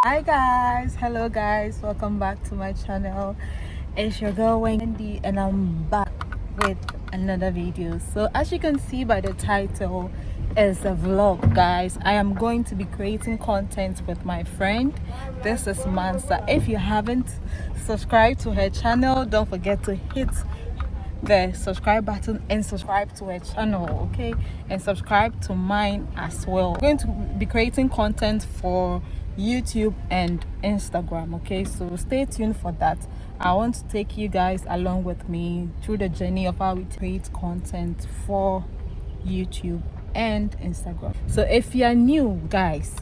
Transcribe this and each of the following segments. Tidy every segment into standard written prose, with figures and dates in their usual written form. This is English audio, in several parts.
Hi guys, hello guys, welcome back to my channel. It's your girl Wendy and I'm back with another video. So as you can see by the title, is a vlog, guys. I am going to be creating content with my friend. This is Mansa. If you haven't subscribed to her channel, don't forget to hit the subscribe button and subscribe to her channel, okay, and subscribe to mine as well. I'm going to be creating content for YouTube and Instagram, okay, so stay tuned for that. I want to take you guys along with me through the journey of how we create content for YouTube and Instagram. So if you are new, guys,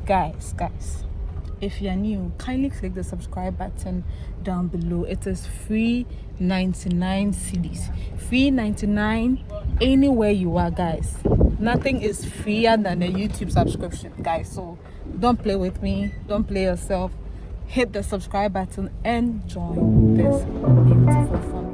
if you are new, kindly click the subscribe button down below. It is free 99 cedis, free 99 anywhere you are, guys. Nothing is freer than a YouTube subscription, guys. So don't play with me, don't play yourself. Hit the subscribe button and join this beautiful family.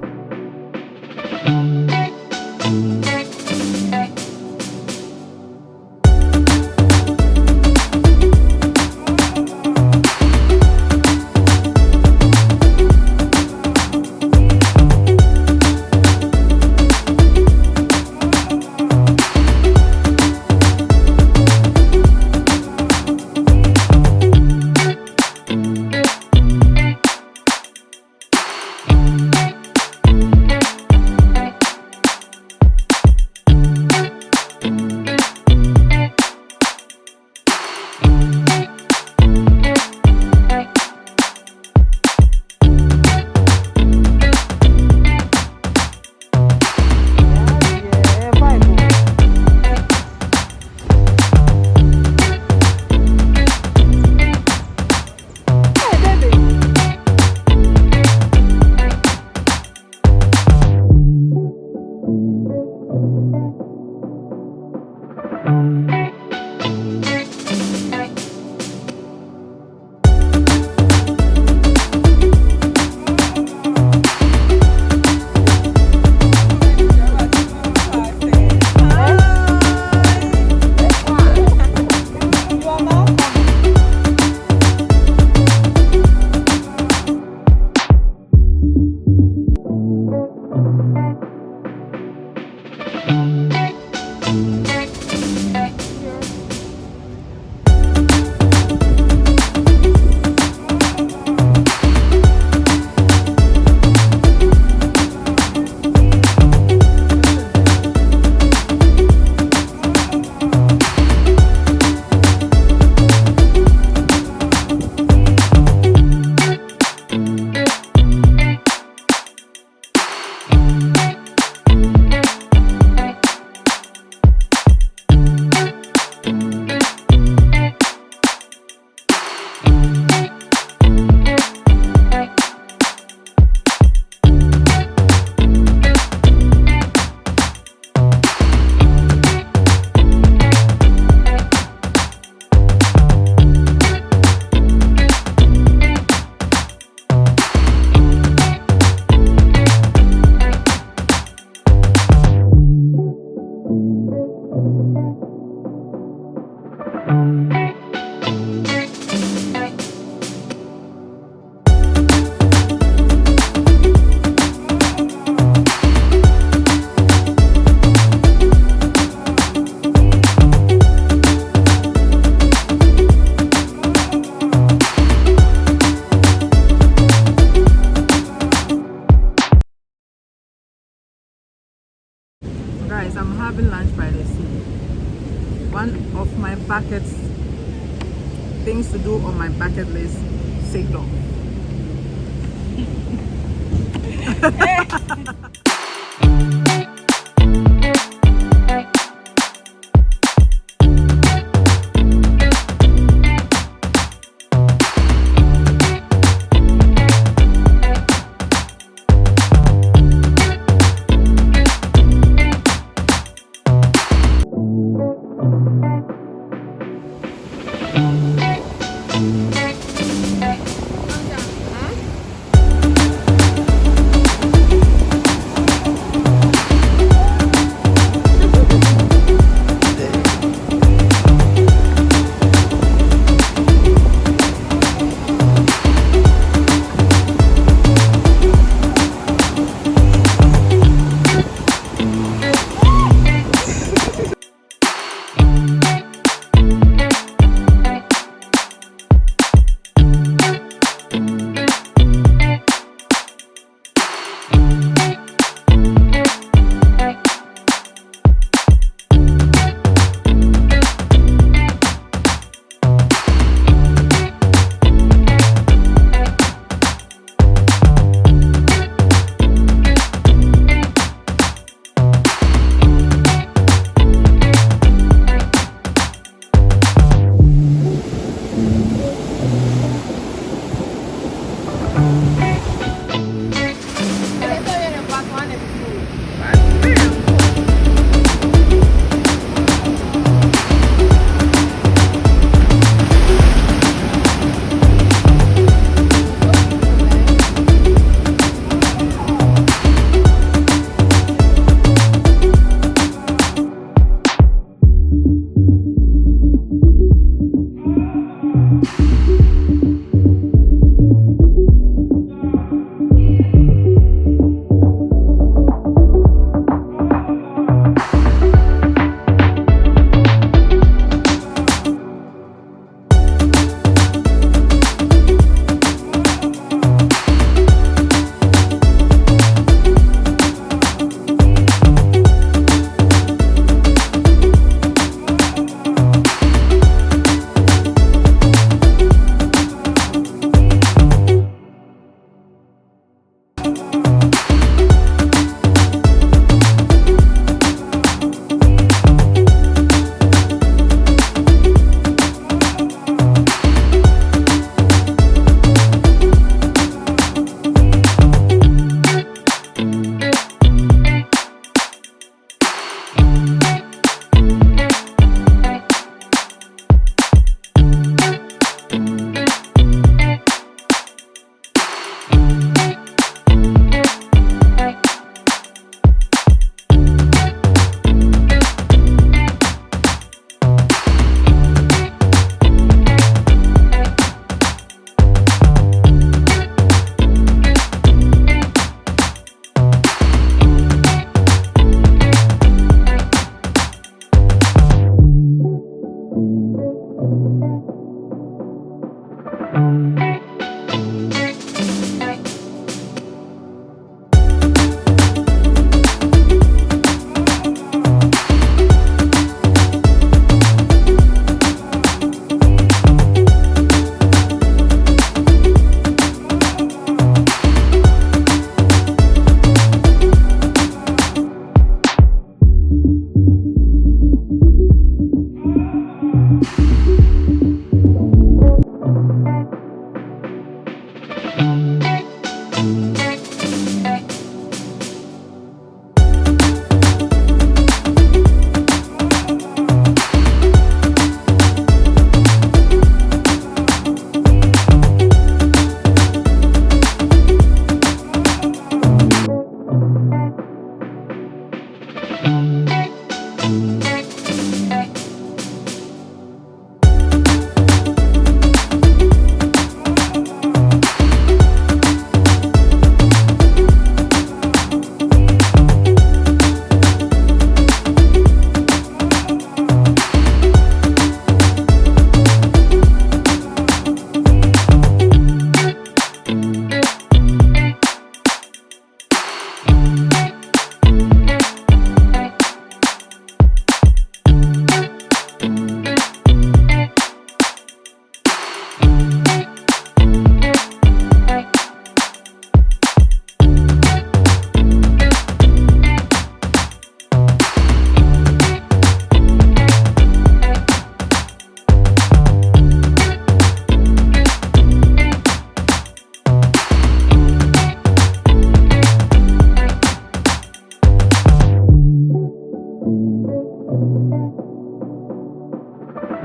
Guys, I'm having lunch by the sea. One of my bucket things to do on my bucket list, sailed off.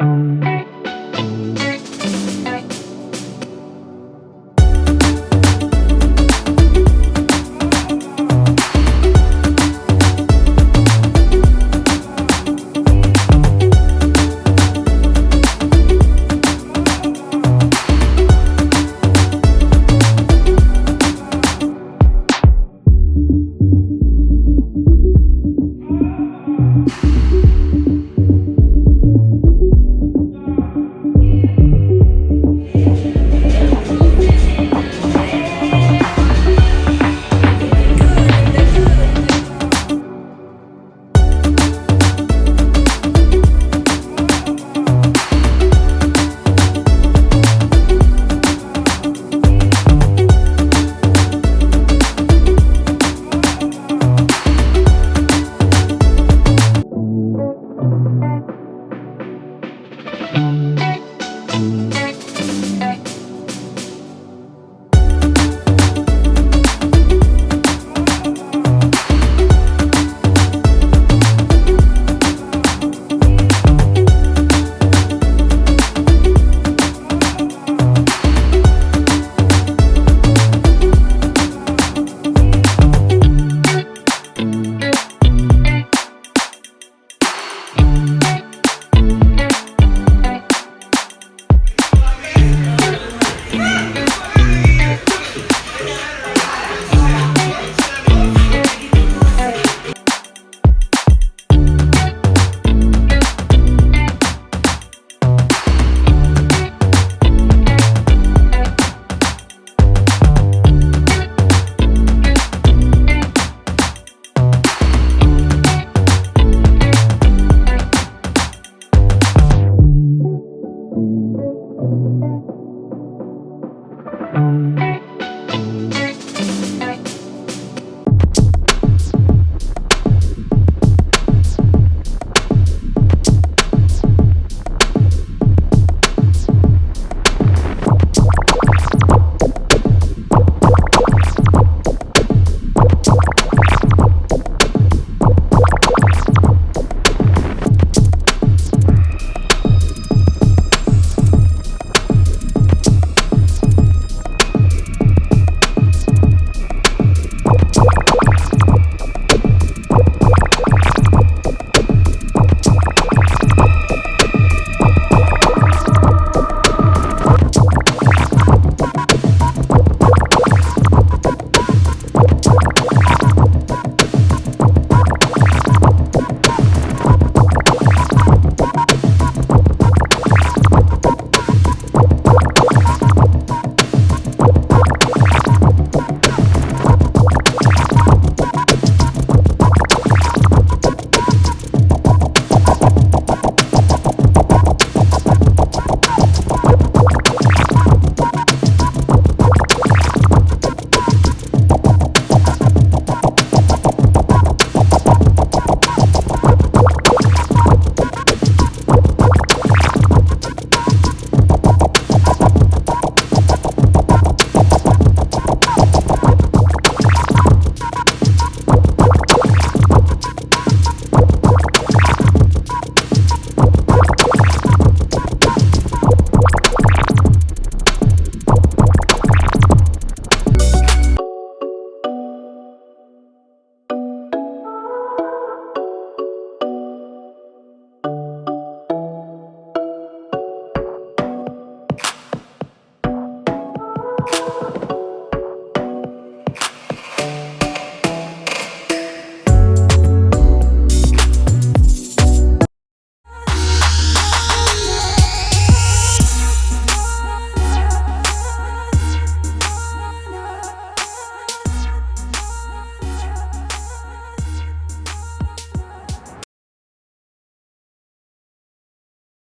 you.